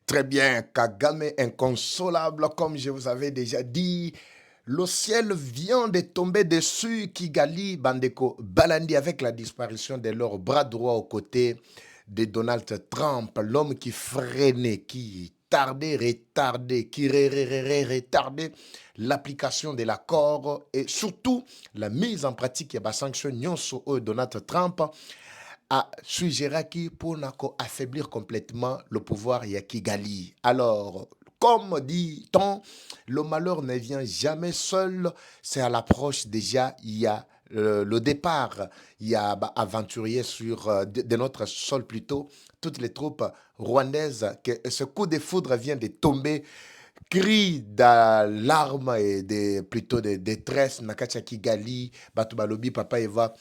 Très bien, Kagame inconsolable, comme je vous avais déjà dit. Le ciel vient de tomber dessus Kigali Bandeko Balandi avec la disparition de leur bras droit aux côtés de Donald Trump, l'homme qui freinait, qui tardait, retardait, qui retardait l'application de l'accord et surtout la mise en pratique de la sanction sur Donald Trump a suggéré pour affaiblir complètement le pouvoir ya Kigali. Alors, comme dit-on, le malheur ne vient jamais seul. C'est à l'approche déjà, il y a le départ, il y a aventurier sur de notre sol plutôt, toutes les troupes rwandaises, que ce coup de foudre vient de tomber. Cris d'alarme et plutôt de détresse, Nakacha Kigali, Batubalobi, Papa Eva,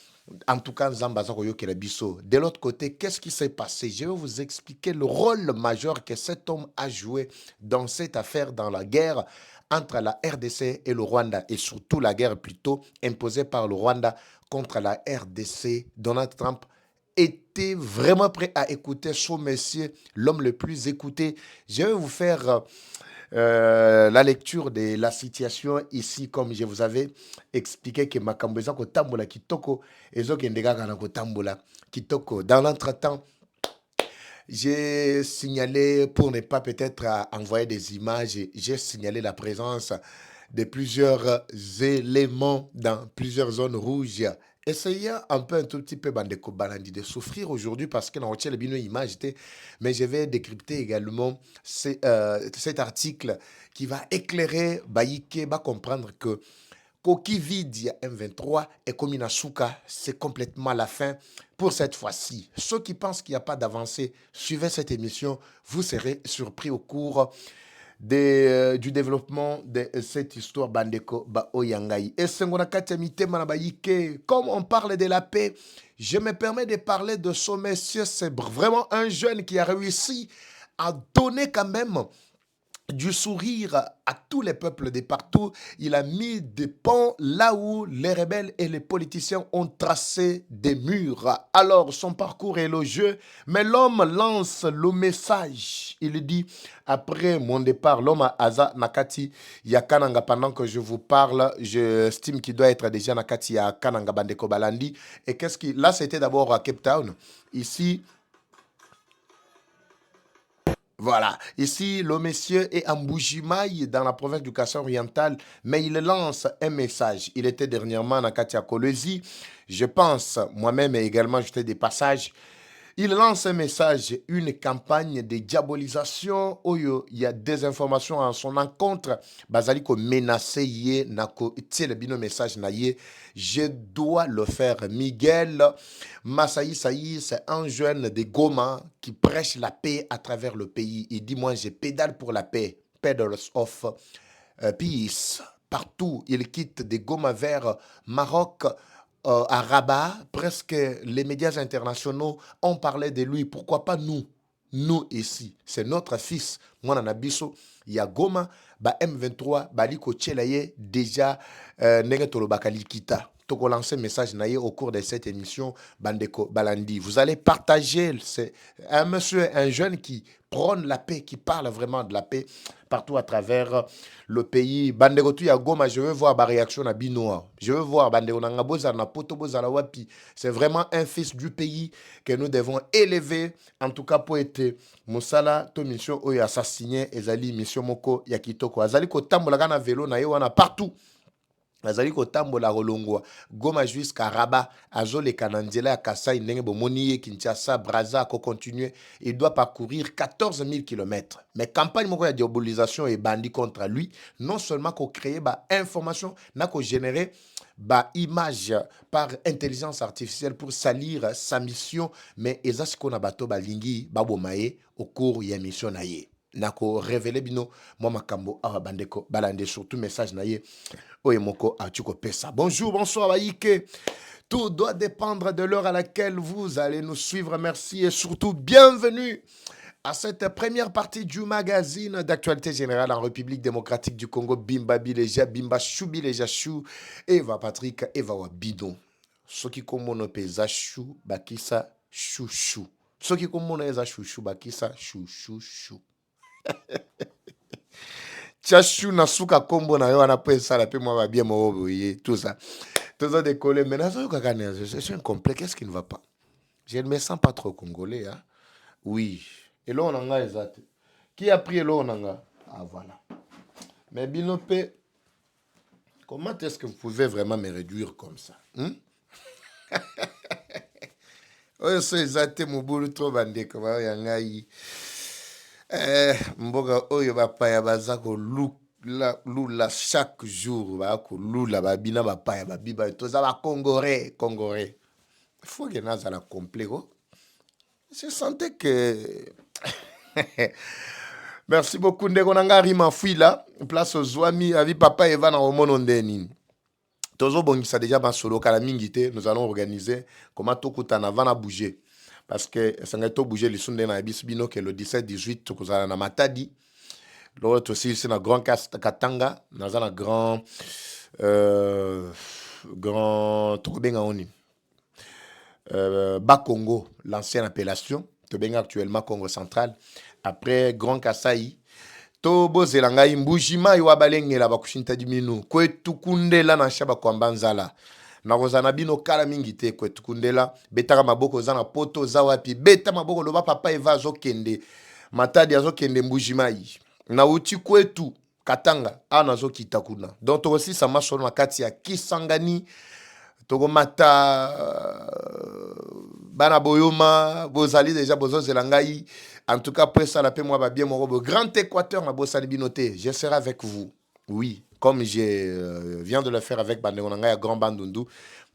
en tout cas, Zambaza Koyoke Bisso. De l'autre côté, qu'est-ce qui s'est passé? Je vais vous expliquer le rôle majeur que cet homme a joué dans cette affaire, dans la guerre entre la RDC et le Rwanda, et surtout la guerre plutôt imposée par le Rwanda contre la RDC. Donald Trump était vraiment prêt à écouter son monsieur, l'homme le plus écouté. Je vais vous faire la lecture de la situation ici, comme je vous avais expliqué que makambo eza kotambola kitoko ezokende kaka na kotambola kitoko. Dans l'entretemps, j'ai signalé, pour ne pas peut-être envoyer des images, j'ai signalé la présence de plusieurs éléments dans plusieurs zones rouges. Essayez un tout petit peu Bandeko Balandi de souffrir aujourd'hui parce que dans le bino image, mais je vais décrypter également cet article qui va éclairer Baïke, va comprendre que Koki vide M23 et Kominasuka, c'est complètement la fin pour cette fois-ci. Ceux qui pensent qu'il n'y a pas d'avancée, suivez cette émission, vous serez surpris au cours du développement de cette histoire Bandeko Ba Oyangai. Et comme on parle de la paix, je me permets de parler de ce monsieur. C'est vraiment un jeune qui a réussi à donner quand même du sourire à tous les peuples de partout. Il a mis des ponts là où les rebelles et les politiciens ont tracé des murs. Alors, son parcours est élogieux, mais l'homme lance le message. Il dit, après mon départ, l'homme a Aza Nakati Yakananga, pendant que je vous parle, j'estime qu'il doit être déjà Nakati Yakananga Bandeko Balandi. Et qu'est-ce qui... Là, c'était d'abord à Cape Town. Ici, voilà. Ici, le monsieur est en Bougimaï, dans la province du Kassai oriental, mais il lance un message. Il était dernièrement à Katia Kolezi. Je pense, moi-même également, j'étais des passages. Il lance un message, une campagne de diabolisation où il y a des informations en son encontre. Bazali ko menacé yé, nako tiele bino message na yé. Je dois le faire. Miguel Massaï Saï, c'est un jeune de Goma qui prêche la paix à travers le pays. Il dit, moi, je pédale pour la paix. Pedals of peace. Partout, il quitte de Goma vers Maroc, à Rabat, presque les médias internationaux ont parlé de lui. Pourquoi pas nous? Nous ici, c'est notre fils. Moi, Nanabiso, il y a Goma, ba M23, Baliko Tchelaye, déjà, Nenge Tolobakali Kita. Toko lancer message naïe au cours de cette émission Bandeko Balandi. Vous allez partager, c'est un monsieur, un jeune qui prône la paix, qui parle vraiment de la paix partout à travers le pays. Bandeko tu ya Goma, je veux voir ma réaction à Binoa. Je veux voir Bandeko Nangaboza na Poto Bozala Wapi. C'est vraiment un fils du pays que nous devons élever. En tout cas, pour être Moussala, to mission oyo assassiné, ezali mission moko ya kitoko. Azali ko tambola kana vélo na yewana partout. Azali kotambola kolongwa Goma jusqu'à Rabat, azoleka na nzela ya Kasai ndenge bomoni ye Kinshasa, Brazza ko continuer, il doit parcourir 14 000 km. Mais campagne moko ya diabolisation et bandit contre lui, non seulement ko créer ba information, na ko générer ba image par intelligence artificielle pour salir sa mission, mais ezasiko na bato balingi babomaye au cours ya mission na ye. Nako révélé bino moi makambo awa bandeko balande surtout message na ye oyemoko atuko pesa. Bonjour, bonsoir Baïke. Tout doit dépendre de l'heure à laquelle vous allez nous suivre. Merci et surtout bienvenue à cette première partie du magazine d'actualité générale en République démocratique du Congo. Bimba Bileja, Bimba Choubileja Chou, Eva Patrick, Eva Wabidon. Soki komono peza chou, bakisa chouchou. Soki komono eza chouchou, bakisa chouchou chou. Tchachou na souka kombo na yo wana pe sala pe moi va bien mo tout ça. Tout ça décollé maintenant je suis incomplet, qu'est-ce qui ne va pas? Je ne me sens pas trop congolais hein. Oui. Et là on a exact. Qui a pris l'eau nanga? Ah voilà. Mais Binope, comment est-ce que vous pouvez vraiment me réduire comme ça? Oyo so ezate mobulu trop bandeko ba ya ngai. Mboga oyo bapaya baza lula chaque jour ba lula babina bapaya babiba toza ba congolais. Il faut que naza la complet. Je sentais que merci beaucoup ndeko nanga rima fuila place ozwami avi papa eva na omono ndeni. Tozo bongisa déjà ba solo kala mingité, nous allons organiser comment tout kutana vana bouger parce que ça nga to bouger les sunde na bisbino que le 17-18 to kozala na Matadi. L'autre aussi c'est na grand Katanga, na za na grand Tobenga oni. Bas Congo, l'ancienne appellation, Tobenga actuellement Congo central. Après Grand Kasai, Tobo zelanga imbujima iwa balengela bakushinta diminu kwetu kundela na shaba kwa mbanzala na rozana bino kala mingi te kwetu kundela betaka maboko za na poto za wapi beta maboko loba papa eva zo kende Matadi azo kende mbujima yi na uti kwetu Katanga ana zo kitakuna donc aussi ça marche sur na kati ya Kisangani Togo mata bana boyoma bozali déjà bozo zelangai. En tout cas, après ça, la paix, moi, va bien, mon robot. Grand Équateur, ma bosse Binoté. Je serai avec vous. Oui, comme je viens de le faire avec Bandeonanga et Grand Bandundu.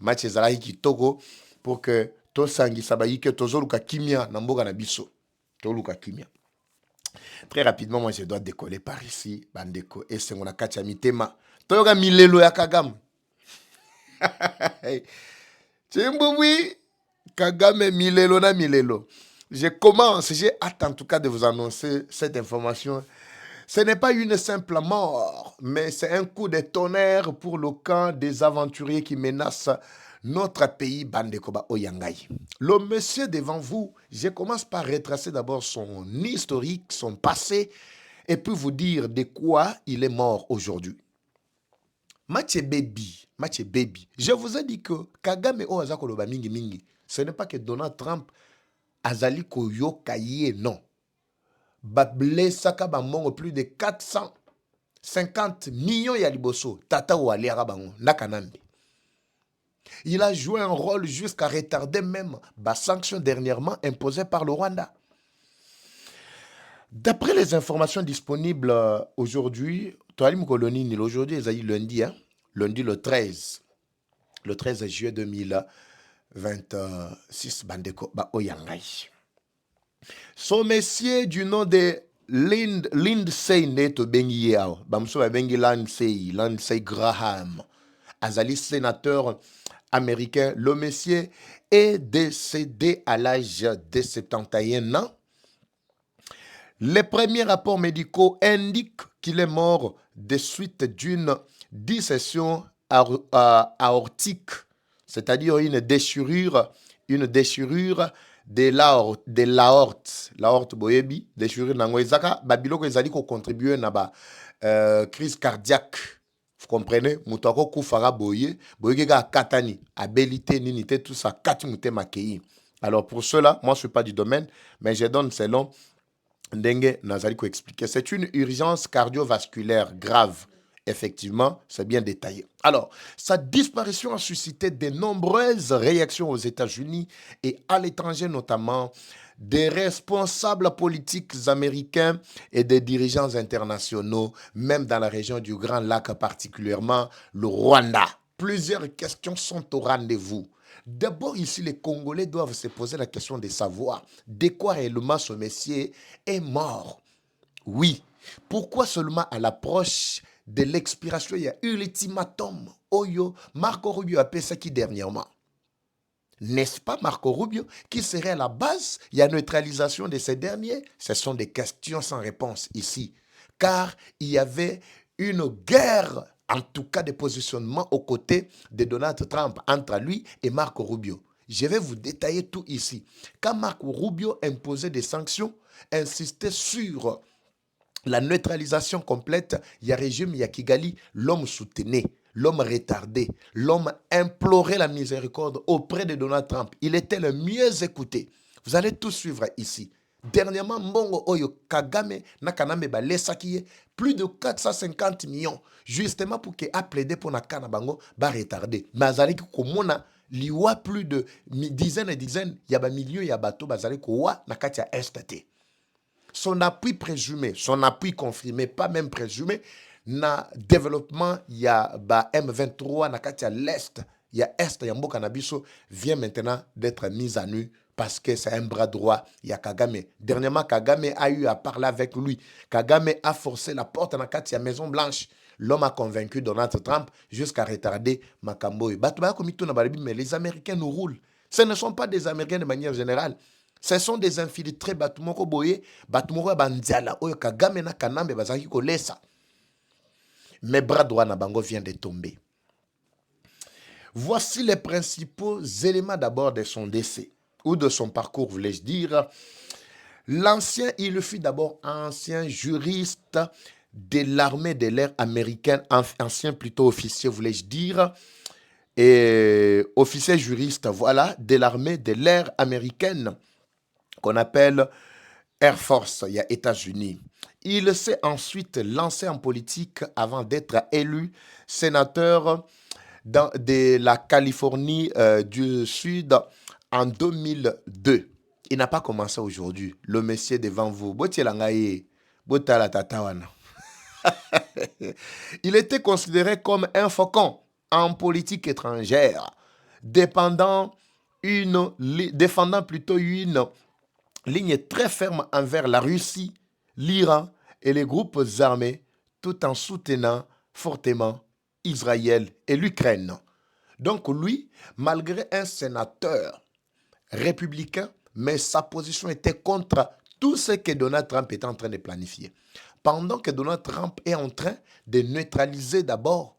Match Zalahi qui Togo. Pour que to sangi sabayi que tozo luka kimia namboga na biso. To luka kimia. Très rapidement, moi, je dois décoller par ici. Bandeko. Et c'est mon akacha mitema. Toyoga milelo ya Kagame. Tchimboui. Kagame milelo na milelo. J'ai hâte en tout cas de vous annoncer cette information. Ce n'est pas une simple mort, mais c'est un coup de tonnerre pour le camp des aventuriers qui menacent notre pays, Bandekoba Oyangai. Le monsieur devant vous, je commence par retracer d'abord son historique, son passé, et puis vous dire de quoi il est mort aujourd'hui. Mathieu Baby. Je vous ai dit que Kagame Oazakoloba Mingi Mingi, ce n'est pas que Donald Trump azali koyoka ye non. Bablesaka bamongo plus de 450 millions ya liboso. Tata waliara bango nakanambe. Il a joué un rôle jusqu'à retarder même la sanction dernièrement imposée par le Rwanda. D'après les informations disponibles aujourd'hui, aujourd'hui est lundi, hein? Lundi le 13 juillet 2026, Bandeko ba Oyangai. Son messier du nom de Lindsey Neto Bengi Yao, Bamso Bengi Lindsey Graham, Azali sénateur américain, le messier est décédé à l'âge de 71 ans. Les premiers rapports médicaux indiquent qu'il est mort de suite d'une dissection aortique, c'est-à-dire une déchirure de l'aorte boyebi, déchirure nango ezaka, babiloko ezali ko contribuer na ba crise cardiaque. Vous comprenez? Moutako kufara boye ka katani, abilité ninité tout ça kati mute makei. Alors pour cela, moi je suis pas du domaine, mais je donne selon Ndenge Nazali ko expliquer. C'est une urgence cardiovasculaire grave. Effectivement, c'est bien détaillé. Alors, sa disparition a suscité de nombreuses réactions aux États-Unis et à l'étranger, notamment des responsables politiques américains et des dirigeants internationaux, même dans la région du Grand Lac, particulièrement le Rwanda. Plusieurs questions sont au rendez-vous. D'abord, ici, les Congolais doivent se poser la question de savoir de quoi réellement ce messier est mort. Oui. Pourquoi seulement à l'approche de l'expiration, il y a eu l'ultimatum Oyo, Marco Rubio a fait ça qui dernièrement. N'est-ce pas Marco Rubio qui serait à la base? Il y a neutralisation de ces derniers. Ce sont des questions sans réponse ici. Car il y avait une guerre, en tout cas de positionnement aux côtés de Donald Trump entre lui et Marco Rubio. Je vais vous détailler tout ici. Quand Marco Rubio imposait des sanctions, insistait sur la neutralisation complète, il y a régime, il y a Kigali, l'homme soutenait, l'homme retardé, l'homme implorait la miséricorde auprès de Donald Trump. Il était le mieux écouté. Vous allez tout suivre ici. Dernièrement, Mbongo Oyo Kagame Nakaname Balesaki, plus de 450 millions, justement pour qu'il a plaidé pour Nakana Bango, ba retardé. Mazali Komona, liwa plus de dizaines et dizaines, il y a milieu, il y a bateau, Bazali Kowa, Nakatia STT. Son appui présumé, son appui confirmé, pas même présumé, na développement, il y a M23, na katia l'Est, il y a Est, il y a Mboka Nabiso, vient maintenant d'être mis à nu parce que c'est un bras droit, il y a Kagame. Dernièrement, Kagame a eu à parler avec lui. Kagame a forcé la porte na katia Maison Blanche. L'homme a convaincu Donald Trump jusqu'à retarder Makamboy. Mais les Américains nous roulent. Ce ne sont pas des Américains de manière générale. Ce sont des infiltrés Batumoko Boye, Batumoko Bandiala, Oyo Kagame na Kanambe Bazaki Kolesa. Mais bras droit na bango vient de tomber. Voici les principaux éléments d'abord de son décès, ou de son parcours, voulais-je dire. L'ancien, il fut d'abord ancien juriste de l'armée de l'air américaine, ancien plutôt officier, voulais-je dire, et officier juriste, voilà, de l'armée de l'air américaine, qu'on appelle Air Force, il y a États-Unis. Il s'est ensuite lancé en politique avant d'être élu sénateur de la Californie du Sud en 2002. Il n'a pas commencé aujourd'hui. Le monsieur devant vous. Il était considéré comme un faucon en politique étrangère, défendant plutôt une ligne très ferme envers la Russie, l'Iran et les groupes armés, tout en soutenant fortement Israël et l'Ukraine. Donc lui, malgré un sénateur républicain, mais sa position était contre tout ce que Donald Trump était en train de planifier. Pendant que Donald Trump est en train de neutraliser d'abord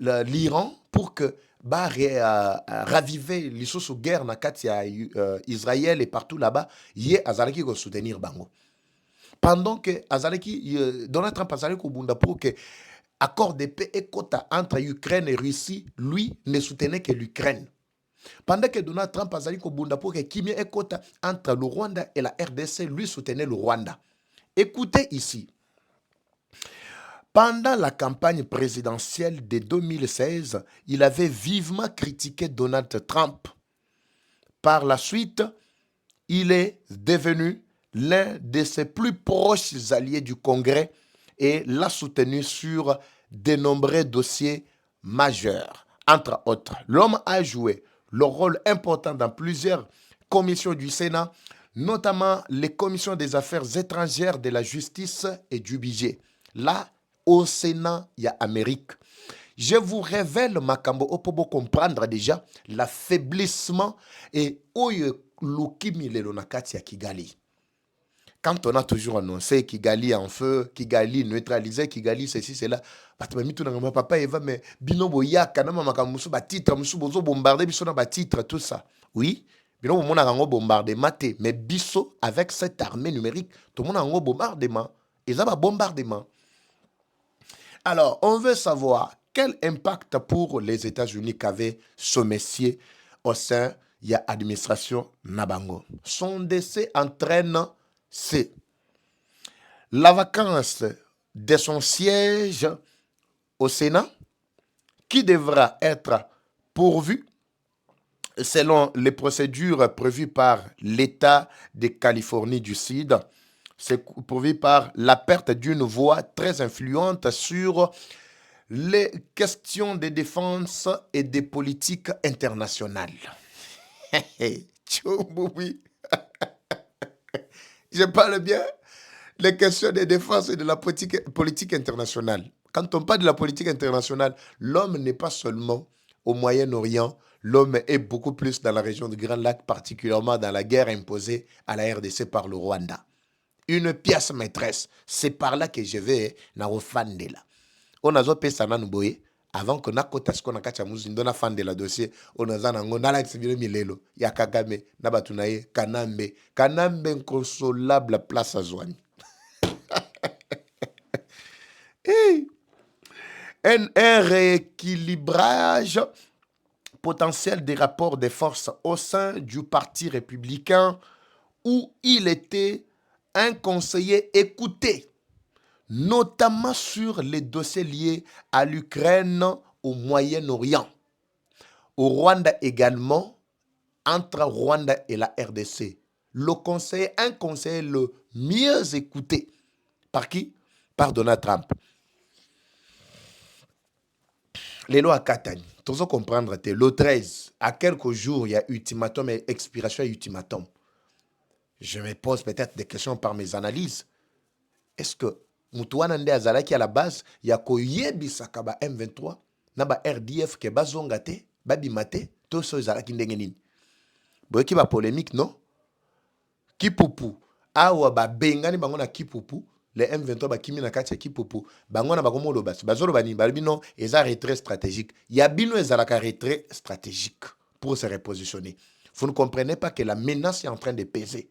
l'Iran pour que raviver les sous guerre na katia Israël et partout là-bas, yé azalaki ko soutenir bango. Pendant que Donald Trump azalaki ko bunda pour que accord de paix et quota entre Ukraine et Russie, lui ne soutenait que l'Ukraine. Pendant que Donald Trump azalaki ko bunda pour que Kimia et quota entre le Rwanda et la RDC, lui soutenait le Rwanda. Écoutez ici. Pendant la campagne présidentielle de 2016, il avait vivement critiqué Donald Trump. Par la suite, il est devenu l'un de ses plus proches alliés du Congrès et l'a soutenu sur de nombreux dossiers majeurs. Entre autres, l'homme a joué le rôle important dans plusieurs commissions du Sénat, notamment les commissions des affaires étrangères, de la justice et du budget. Là, au Sénat, il y a Amérique. Je vous révèle, Makambo, pour comprendre déjà l'affaiblissement et oyo lukimi le lonakati ya Kigali. Quand on a toujours annoncé Kigali en feu, Kigali neutralisé, Kigali ceci, cela, papa Eva, mais binobo ya kanama makamusu ba titre, musu bozo bombarder biso na ba titre, tout ça. Oui, binobo mona rango bombardement, mais biso avec cette armée numérique, tout le monde a un bombardement. Ils ont un bombardement. Alors, on veut savoir quel impact pour les États-Unis qu'avait ce monsieur au sein de l'administration Nabango. Son décès entraîne la vacance de son siège au Sénat qui devra être pourvu selon les procédures prévues par l'État de Californie du Sud. C'est pourvu par la perte d'une voix très influente sur les questions de défense et de politique internationale. Je parle bien les questions de défense et de la politique internationale. Quand on parle de la politique internationale, l'homme n'est pas seulement au Moyen-Orient, l'homme est beaucoup plus dans la région du Grand Lac, particulièrement dans la guerre imposée à la RDC par le Rwanda. Une pièce maîtresse. C'est par là que je vais na ofande là. On a zopé sana nuboye avant que nakota sko na kacha muzindo na fande la dossier on a zana ngo na la xibile milelo ya Kagame na batunaye Kanambe inconsolable place à Zouani. Un rééquilibrage potentiel des rapports des forces au sein du Parti républicain où il était un conseiller écouté, notamment sur les dossiers liés à l'Ukraine, au Moyen-Orient, au Rwanda également, entre Rwanda et la RDC. Un conseiller le mieux écouté. Par qui? Par Donald Trump. Les lois à Catane, tu dois comprendre, le 13, à quelques jours, il y a ultimatum et expiration et ultimatum. Je me pose peut-être des questions par mes analyses. Est-ce que Moutouana Nde Azalaki à la base, il y a koyebisaka ba M23, na ba RDF ke bazonga te, babimate, to so Azalaki ndenge nini. Boyeki ba polémique, non? Kipupu, awa ba bengani bango na Kipupu, les M23 ba kimi na kati ya Kipupu, bango na bakomo lo basi, bazolo bani, balbino, eza retrait stratégique. Ya bino ezalaka retrait stratégique pour se repositionner. Vous ne comprenez pas que la menace est en train de peser.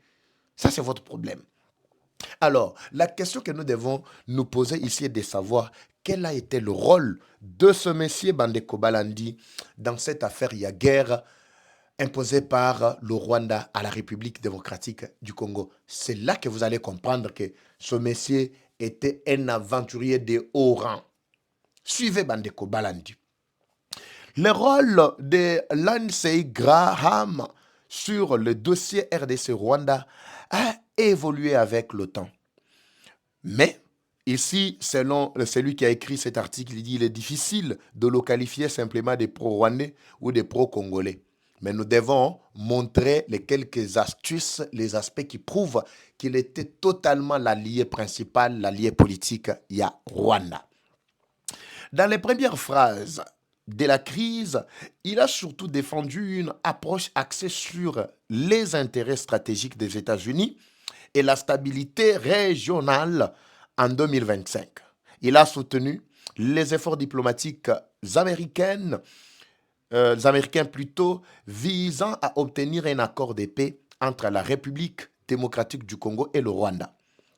Ça, c'est votre problème. Alors, la question que nous devons nous poser ici est de savoir quel a été le rôle de ce monsieur Bandeko Balandi dans cette affaire. Il y a guerre imposée par le Rwanda à la République démocratique du Congo. C'est là que vous allez comprendre que ce monsieur était un aventurier de haut rang. Suivez Bandeko Balandi. Le rôle de Lindsey Graham sur le dossier RDC Rwanda a évolué avec le temps. Mais ici, selon celui qui a écrit cet article, il dit qu'il est difficile de le qualifier simplement des pro-rwandais ou des pro-congolais. Mais nous devons montrer les quelques astuces, les aspects qui prouvent qu'il était totalement l'allié principal, l'allié politique, il y a Rwanda. Dans les premières phrases de la crise, il a surtout défendu une approche axée sur les intérêts stratégiques des États-Unis et la stabilité régionale en 2025. Il a soutenu les efforts diplomatiques américains plutôt visant à obtenir un accord de paix entre la République démocratique du Congo et le Rwanda.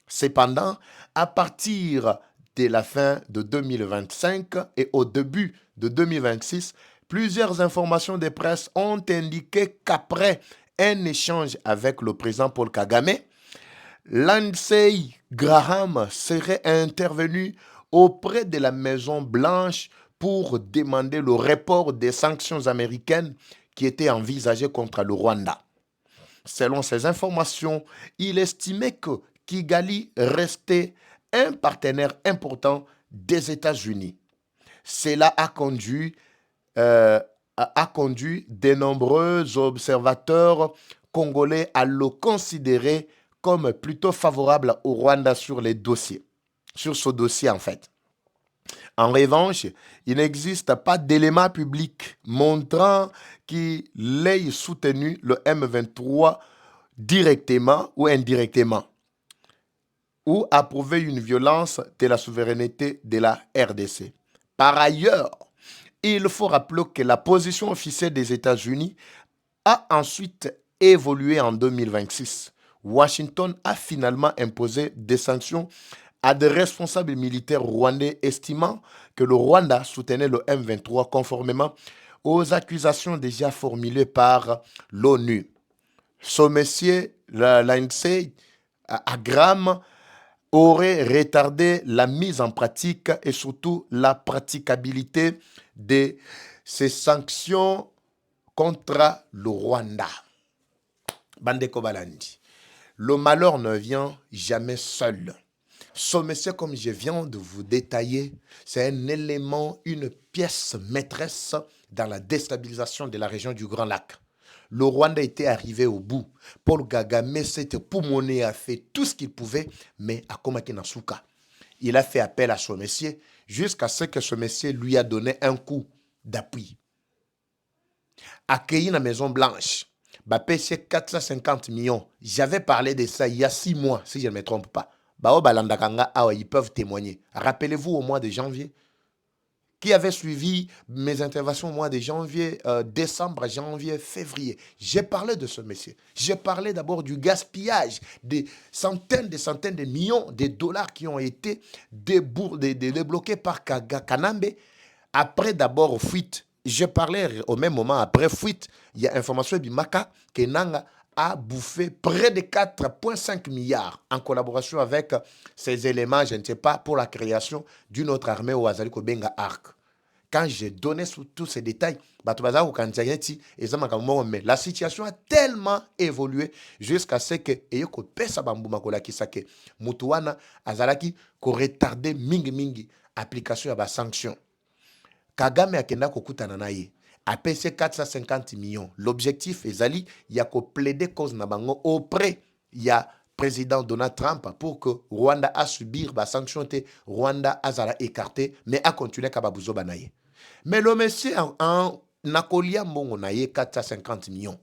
Cependant, à partir de la fin de 2025 et au début de 2026, plusieurs informations de presse ont indiqué qu'après un échange avec le président Paul Kagame, Lindsey Graham serait intervenu auprès de la Maison-Blanche pour demander le report des sanctions américaines qui étaient envisagées contre le Rwanda. Selon ces informations, il estimait que Kigali restait un partenaire important des États-Unis. Cela a conduit de nombreux observateurs congolais à le considérer comme plutôt favorable au Rwanda sur ce dossier en fait. En revanche, il n'existe pas d'éléments publics montrant qu'il ait soutenu le M23 directement ou indirectement, ou approuvé une violence de la souveraineté de la RDC. Par ailleurs, il faut rappeler que la position officielle des États-Unis a ensuite évolué en 2026. Washington a finalement imposé des sanctions à des responsables militaires rwandais estimant que le Rwanda soutenait le M23 conformément aux accusations déjà formulées par l'ONU. Ce monsieur, Lindsey Graham, aurait retardé la mise en pratique et surtout la praticabilité de ces sanctions contre le Rwanda. Bandeko Balandi. Le malheur ne vient jamais seul. Ce monsieur, comme je viens de vous détailler, c'est un élément, une pièce maîtresse dans la déstabilisation de la région du Grand Lac. Le Rwanda était arrivé au bout. Paul Kagame s'était poumoné, a fait tout ce qu'il pouvait, mais à Komaki Nasuka. Il a fait appel à ce monsieur jusqu'à ce que ce monsieur lui a donné un coup d'appui. Accueilli dans la Maison Blanche, payé 450 millions. J'avais parlé de ça il y a 6 mois, si je ne me trompe pas. Ils peuvent témoigner. Rappelez-vous au mois de janvier, qui avait suivi mes interventions au mois de janvier, décembre, janvier, février. J'ai parlé de ce monsieur. J'ai parlé d'abord du gaspillage des centaines de millions de dollars qui ont été débloqués par Kanambe. Après d'abord fuite. Je parlais au même moment, après fuite, il y a information Bimaka que Nanga a bouffé près de 4,5 milliards en collaboration avec ces éléments, je ne sais pas, pour la création d'une autre armée au Azaliko Benga Arc. Quand j'ai donné tous ces détails, mais la situation a tellement évolué jusqu'à ce que Eyoko Pesa Bambuma Kolakisake, Mutuana Azalaki, ko retardé mingi application à la sanction. Kagame akenda kokutana na ye. APC 450 millions. L'objectif ezali ya ko plaider cause na bango auprès ya président Donald Trump pour que Rwanda a subir ba sanction te Rwanda azala écarté mais a continué kababuzo banaye. Mais le monsieur en nakolia mbongo na ye 450 millions.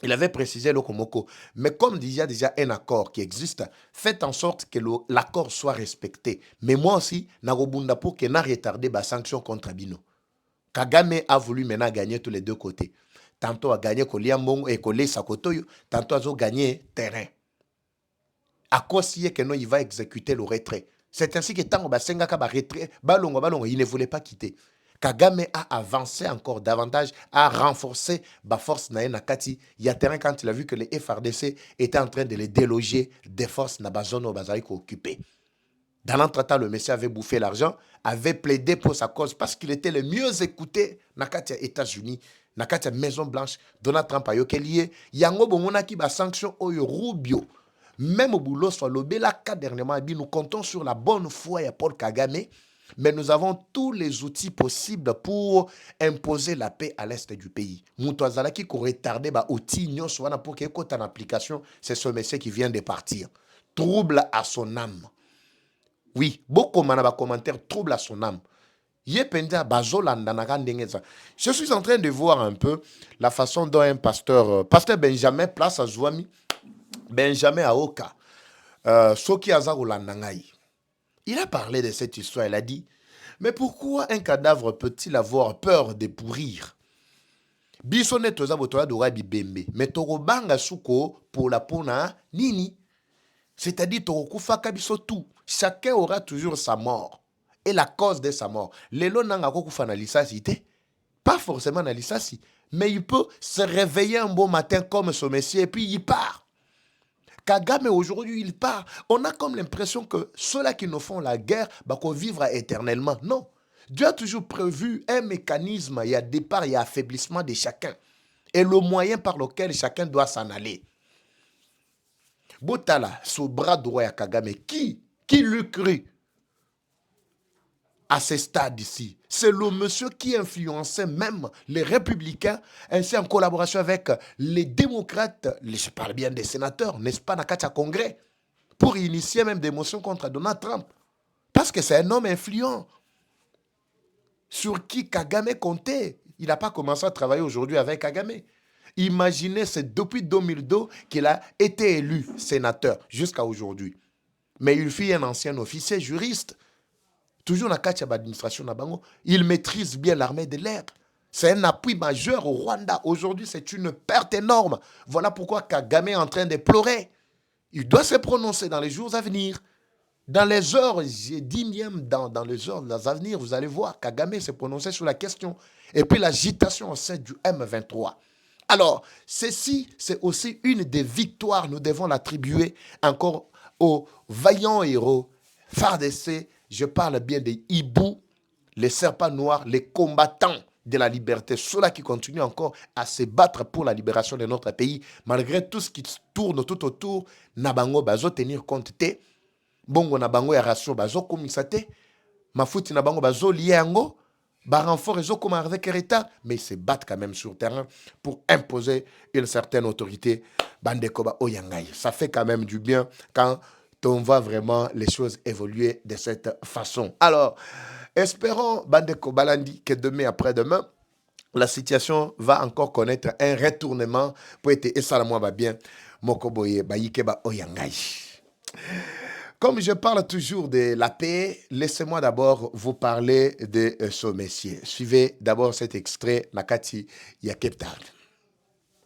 Il avait précisé le Komoko, mais comme il y a déjà un accord qui existe, faites en sorte que l'accord soit respecté. Mais moi aussi, Narobunda pour que n'a retardé la sanction contre Abino. Kagame a voulu maintenant gagner tous les deux côtés. Tantôt a gagné Koliambongo et Kolé Sakotoyo, tantôt a gagné terrain. À cause que non, il va exécuter le retrait. C'est ainsi que tant que Sengaka va retrait, balongo, il ne voulait pas quitter. Kagame a avancé encore davantage, a renforcé la force Nakati. Il y a terrain quand il a vu que les FRDC étaient en train de les déloger des forces na bazone bazariko occupées. Dans l'entretemps, le monsieur avait bouffé l'argent, avait plaidé pour sa cause parce qu'il était le mieux écouté Nakati États-Unis, Nakati Maison Blanche, Donald Trump a yokelie, yango bomona ki ba sanction oyo Rubio. Même au boulot soit lobé là dernièrement, nous comptons sur la bonne foi de Paul Kagame. Mais nous avons tous les outils possibles pour imposer la paix à l'est du pays. Moutouazala qui retardé ba outil nyoswana pour que en application, c'est ce monsieur qui vient de partir. Trouble à son âme. Oui, beaucoup de commentaires trouble à son âme. Je suis en train de voir un peu la façon dont un pasteur Benjamin Place à Zouami, Benjamin Aoka, Soki Azaroulandangaï. Il a parlé de cette histoire, il a dit, mais pourquoi un cadavre peut-il avoir peur de pourrir? Bisone toza botola dora bibembe, mais torobanga suko pour la pona nini. C'est-à-dire torokufaka biso tout. Chacun aura toujours sa mort et la cause de sa mort. Lelo nanga kokufa na lisasi te, pas forcément na lisasi, mais il peut se réveiller un beau matin comme ce monsieur et puis il part. Kagame aujourd'hui il part. On a comme l'impression que ceux-là qui nous font la guerre vont vivre éternellement. Non. Dieu a toujours prévu un mécanisme. Il y a départ, il y a affaiblissement de chacun. Et le moyen par lequel chacun doit s'en aller. Botala, ce bras droit à Kagame, qui l'eût cru à ce stade ici? C'est le monsieur qui influençait même les républicains, ainsi en collaboration avec les démocrates, je parle bien des sénateurs, n'est-ce pas, dans le Congrès, pour initier même des motions contre Donald Trump. Parce que c'est un homme influent sur qui Kagame comptait. Il n'a pas commencé à travailler aujourd'hui avec Kagame. Imaginez, c'est depuis 2002 qu'il a été élu sénateur jusqu'à aujourd'hui. Mais il fut un ancien officier juriste. Toujours dans l'administration, il maîtrise bien l'armée de l'air. C'est un appui majeur au Rwanda. Aujourd'hui, c'est une perte énorme. Voilà pourquoi Kagame est en train de pleurer. Il doit se prononcer dans les jours à venir. Dans les heures, j'ai dit même dans les heures à venir, vous allez voir, Kagame s'est prononcé sur la question. Et puis l'agitation au sein du M23. Alors, ceci, c'est aussi une des victoires. Nous devons l'attribuer encore aux vaillants héros FARDC. Je parle bien des hiboux, les serpents noirs, les combattants de la liberté, ceux-là qui continuent encore à se battre pour la libération de notre pays, malgré tout ce qui tourne tout autour. Nabango bazo tenir compte te, bongo nabango ya ration bazo komisa te, mafuti nabango bazo lié ango, ba renfort ezo comme avec Reta, mais ils se battent quand même sur terrain pour imposer une certaine autorité. Bandekoba Oyangai, ça fait quand même du bien quand on voit vraiment les choses évoluer de cette façon. Alors, espérons, Bandeko Balandi, que demain après-demain, la situation va encore connaître un retournement pour être et ça va bien. Mokoboye, Bayikeba Oyangai. Comme je parle toujours de la paix, laissez-moi d'abord vous parler de ce monsieur. Suivez d'abord cet extrait, Nakati Cape Town.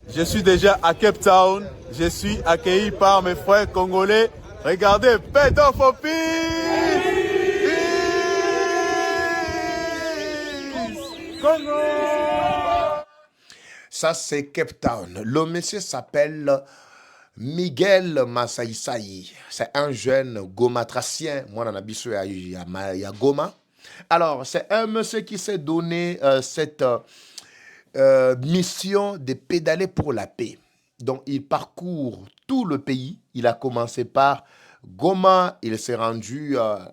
Je suis déjà à Cape Town. Je suis accueilli par mes frères congolais. Regardez, Pet of Peace! Congo! Ça, c'est Cape Town. Le monsieur s'appelle Miguel Masaïsaï. C'est un jeune gomatracien. Moi, dans la il y a Goma. Alors, c'est un monsieur qui s'est donné cette mission de pédaler pour la paix. Donc, il parcourt tout le pays. Il a commencé par Goma. Il s'est rendu à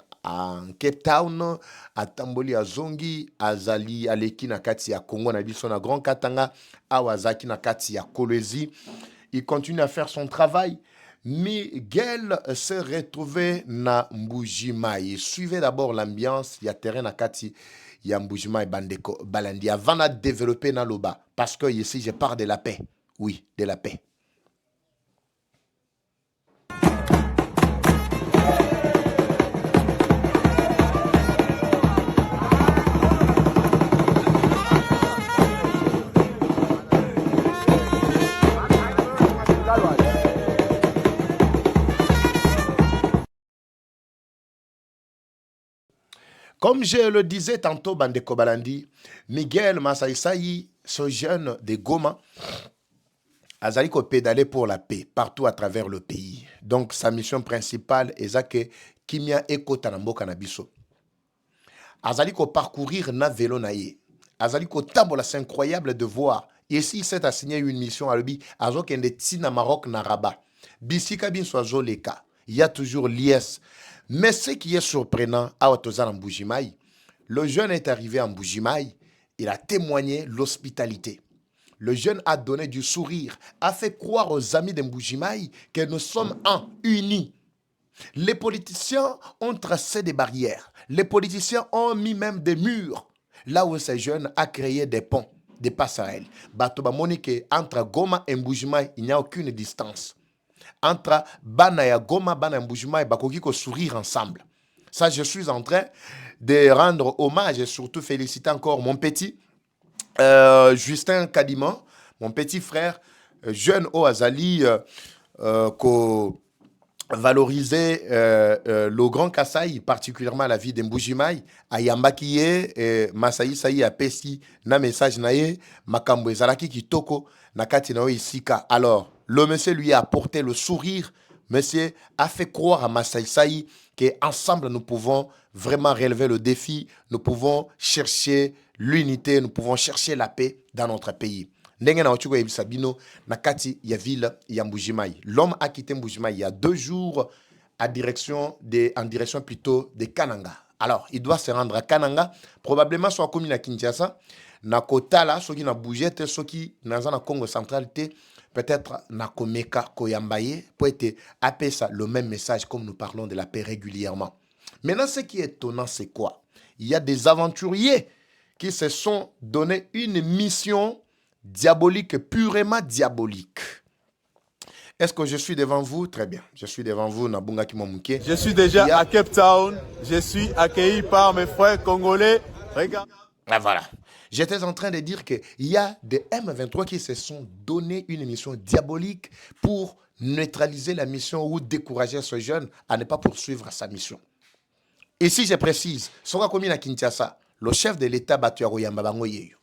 Cape Town, à Tamboli, à Zongi, à Zali, à Leki, na kati ya Congo, na biso na Grand Katanga, à Wazaki, na kati ya Kolwezi. Il continue à faire son travail. Miguel s'est retrouvé na Mbujimai. Suivez d'abord l'ambiance. Il y a terrain na kati ya Mbujimai Bandeko Balandi. Avant de développer na loba. Parce que ici, je parle de la paix. Oui, de la paix. Comme je le disais tantôt, Bandeko Balandi, Miguel Masaïsaï, ce jeune de Goma, Azali ko pédaler pour la paix partout à travers le pays. Donc sa mission principale est que Kimia Eko Tanamboka Nabiso. Azali ko parcourir na vélo naye. Azali ko tabola, c'est incroyable de voir. Ici, il s'est assigné une mission à lui. Azo kende tina Maroc na Rabat. Bisika bin soazo leka. Il y a toujours l'IS. Mais ce qui est surprenant, à Otozan en Mbujimai, le jeune est arrivé en Mbujimai, il a témoigné l'hospitalité. Le jeune a donné du sourire, a fait croire aux amis de Mbujimai que nous sommes unis. Les politiciens ont tracé des barrières. Les politiciens ont mis même des murs. Là où ces jeunes a créé des ponts, des passerelles. Batoba Monique, entre Goma et Mbujimai, il n'y a aucune distance. Entre Bana et Goma, Bana et Mbujimai, bakoki ko sourire ensemble. Ça, je suis en train de rendre hommage et surtout féliciter encore mon petit Justin Kadiman, mon petit frère, jeune au Azali, ko valoriser le Grand Kasaï, particulièrement la vie d'Mbujimai, à Yambakiye, Masaï Saï a Pesi, na message naye, Makambo Ezalaki Kitoko, Nakati Nao Isika. Alors, le monsieur lui a apporté le sourire. Monsieur a fait croire à Masaï Saï qu'ensemble nous pouvons vraiment relever le défi, nous pouvons chercher l'unité, nous pouvons chercher la paix dans notre pays. L'homme a quitté Mbujimai il y a 2 jours en direction plutôt de Kananga. Alors, il doit se rendre à Kananga, probablement soit commune à Kinshasa, na Kotala, ceux qui na bougé, ceux qui na Congo central, peut-être na Komeka, Koyambaye, pour être appeler ça le même message comme nous parlons de la paix régulièrement. Maintenant, ce qui est étonnant, c'est quoi? Il y a des aventuriers qui se sont donné une mission diabolique, purement diabolique. Est-ce que je suis devant vous? Très bien. Je suis devant vous, Nabunga Kimomuke. Je suis déjà à Cape Town. Je suis accueilli par mes frères congolais. Regarde. Ah, voilà. J'étais en train de dire qu'il y a des M23 qui se sont donné une mission diabolique pour neutraliser la mission ou décourager ce jeune à ne pas poursuivre sa mission. Ici, je précise, Soka Komina à Kinshasa, le chef de l'État Batuako Yambabango Yeyo.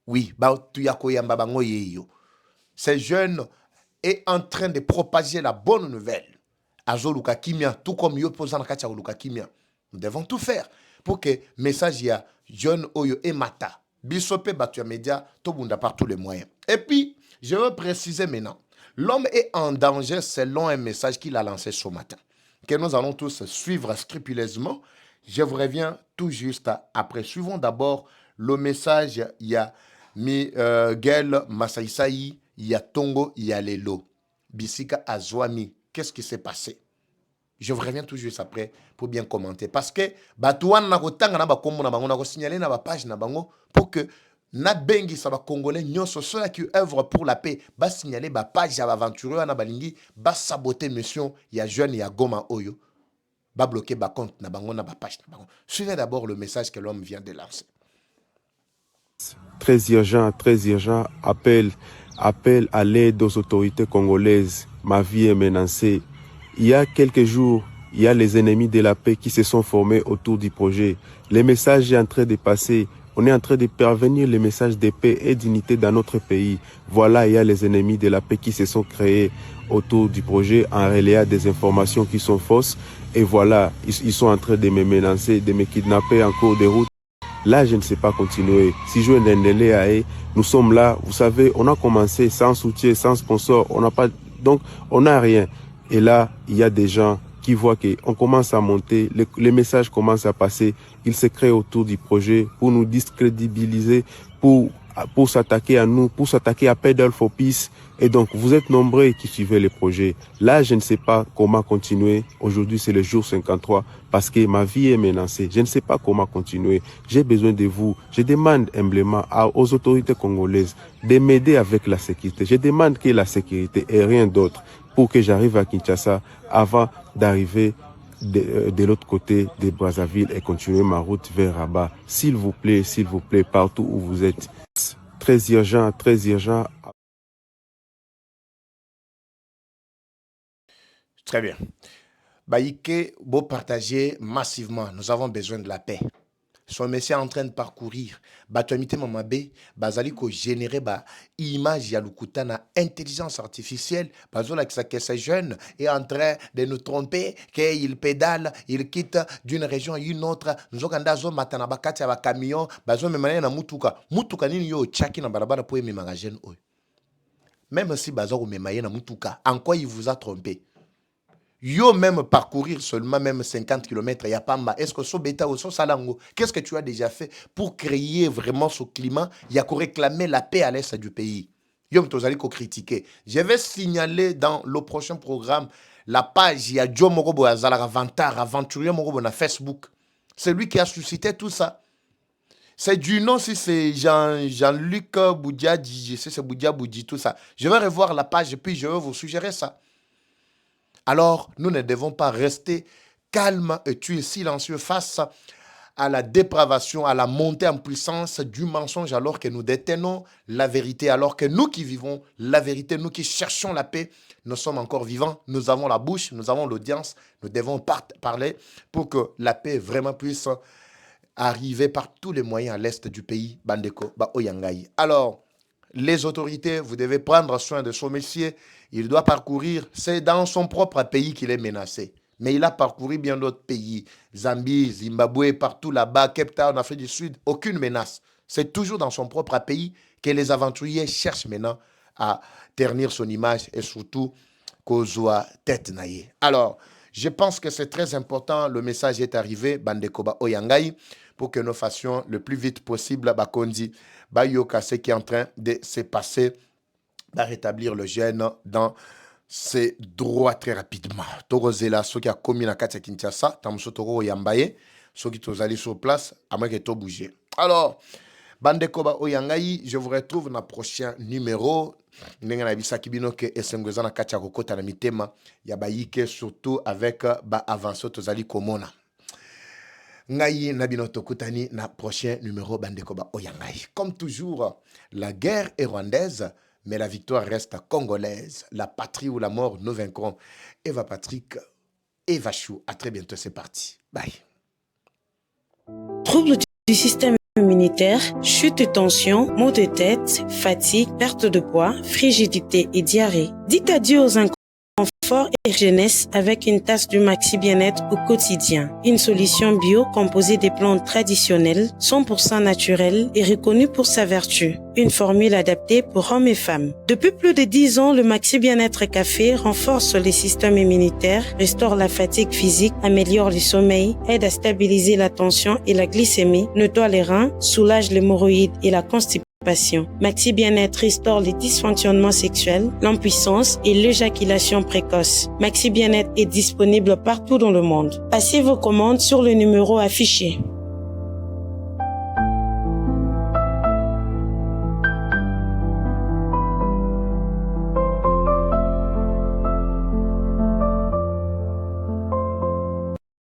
Oui, Batuako Yambabango Yeyo. Ce jeune est en train de propager la bonne nouvelle. Azo Luka Kimia, tout comme Yoposan Kacha Luka Kimia. Nous devons tout faire pour que le message y a jeune Oyo et Mata. Bisope Batua Média, Tobunda par tous les moyens. Et puis, je veux préciser maintenant, l'homme est en danger selon un message qu'il a lancé ce matin, que nous allons tous suivre scrupuleusement. Je vous reviens tout juste après. Suivons d'abord le message. Il y a Miguel Masaïsaï, il y a Tongo, il y a Lelo. Bisika Azwami. Qu'est-ce qui s'est passé? Je vous reviens tout juste après pour bien commenter. Parce que, Batouan na kotanga na bakombo na bango, na ko signaler na ba page na bango pour que na bengi sa ba congolais nyonso ceux qui œuvrent pour la paix ba signaler ba page ya aventureux na balingi ba saboter mission ya jeune ya Goma Oyo va bloquer ba compte na bango na ba page na bango. Suivez d'abord le message que l'homme vient de lancer. Très urgent, appel à l'aide aux autorités congolaises. Ma vie est menacée. Il y a quelques jours, il y a les ennemis de la paix qui se sont formés autour du projet. Le message est en train de passer. On est en train de parvenir le message de paix et d'unité dans notre pays. Voilà, il y a les ennemis de la paix qui se sont créés autour du projet en relayant des informations qui sont fausses. Et voilà, ils sont en train de me menacer, de me kidnapper en cours de route. Là, je ne sais pas continuer. Si je veux nous sommes là. Vous savez, on a commencé sans soutien, sans sponsor. On n'a pas, donc, on n'a rien. Et là, il y a des gens qui voient qu'on commence à monter, les messages commencent à passer, ils se créent autour du projet pour nous discrédibiliser, pour s'attaquer à nous, pour s'attaquer à Pedal for Peace. Et donc, vous êtes nombreux qui suivez les projets. Là, je ne sais pas comment continuer. Aujourd'hui, c'est le jour 53 parce que ma vie est menacée. Je ne sais pas comment continuer. J'ai besoin de vous. Je demande humblement aux autorités congolaises de m'aider avec la sécurité. Je demande que la sécurité et rien d'autre pour que j'arrive à Kinshasa avant d'arriver de l'autre côté de Brazzaville et continuer ma route vers Rabat. S'il vous plaît, partout où vous êtes. Très urgent. Très bien. Baïke, beau partager massivement. Nous avons besoin de la paix. Son messieurs est en train de parcourir. Batuamite mamabe, bazali ko générer ba image ya lukutana intelligence artificielle. Bazola que ces jeunes est en train de nous tromper, qu'il pédale, il quitte d'une région à une autre. Nous avons zo matana bakati ya ba camion, bazo memana na mutuka. Mutuka nini yo chaki na barabara pour aimer magazine oy. Même si bazo memaye na mutuka, en quoi il vous a trompé? Yo même parcourir seulement même 50 km, il n'y a pas mal. Est-ce que ce bêta ou ce salango, qu'est-ce que tu as déjà fait pour créer vraiment ce climat? Il y a qu'à réclamer la paix à l'est du pays. Yo m'tozali ko critiquer. Je vais signaler dans le prochain programme la page, il y a Joe Morobo Azala Vantar, aventurier Morobo na Facebook. C'est lui qui a suscité tout ça. C'est du nom, si c'est Jean-Luc Boudjadji, je sais c'est Boudja Boudji, tout ça. Je vais revoir la page et puis je vais vous suggérer ça. Alors, nous ne devons pas rester calmes et tuer silencieux face à la dépravation, à la montée en puissance du mensonge, alors que nous détenons la vérité, alors que nous qui vivons la vérité, nous qui cherchons la paix, nous sommes encore vivants, nous avons la bouche, nous avons l'audience, nous devons parler pour que la paix vraiment puisse arriver par tous les moyens à l'est du pays, Bandeko, Oyangaï. Alors, les autorités, vous devez prendre soin de son messier. Il doit parcourir, c'est dans son propre pays qu'il est menacé. Mais il a parcouru bien d'autres pays. Zambie, Zimbabwe, partout là-bas, Cape Town, Afrique du Sud, aucune menace. C'est toujours dans son propre pays que les aventuriers cherchent maintenant à ternir son image et surtout qu'au soit tête naïe. Alors, je pense que c'est très important. Le message est arrivé, Bandekoba Oyangaï, pour que nous fassions le plus vite possible Bakondi, Bayoka, ce qui est en train de se passer, va rétablir le jeune dans ses droits très rapidement. Torozela, ceux qui a commis la Katia Kinshasa, Tamso Toro Yambaye, ceux qui sont allés sur place, à moins que tout bouge. Alors, Bandekoba Oyangaï, je vous retrouve dans le prochain numéro. Nenga na bisa kibino ke esengweza na kacha kokota na mitema ya bayike surtout avec ba avanso tozali komona. Ngai nabino tokutani na prochain numéro Bandekoba Oyangaï. Comme toujours, la guerre est rwandaise, mais la victoire reste congolaise. La patrie ou la mort, nous vaincrons. Eva Patrick, Eva Chou. À très bientôt, c'est parti. Bye. Troubles du système immunitaire, chute de tension, maux de tête, fatigue, perte de poids, frigidité et diarrhée. Dites adieu aux inconforts et jeunesse avec une tasse du Maxi Bien-être au quotidien. Une solution bio composée des plantes traditionnelles, 100% naturelles et reconnue pour sa vertu. Une formule adaptée pour hommes et femmes. Depuis plus de 10 ans, le Maxi Bien-être Café renforce les systèmes immunitaires, restaure la fatigue physique, améliore le sommeil, aide à stabiliser la tension et la glycémie, nettoie les reins, soulage l'hémorroïde et la constipation. Maxi Bien-être restaure les dysfonctionnements sexuels, l'impuissance et l'éjaculation précoce. Maxi Bien-être est disponible partout dans le monde. Passez vos commandes sur le numéro affiché.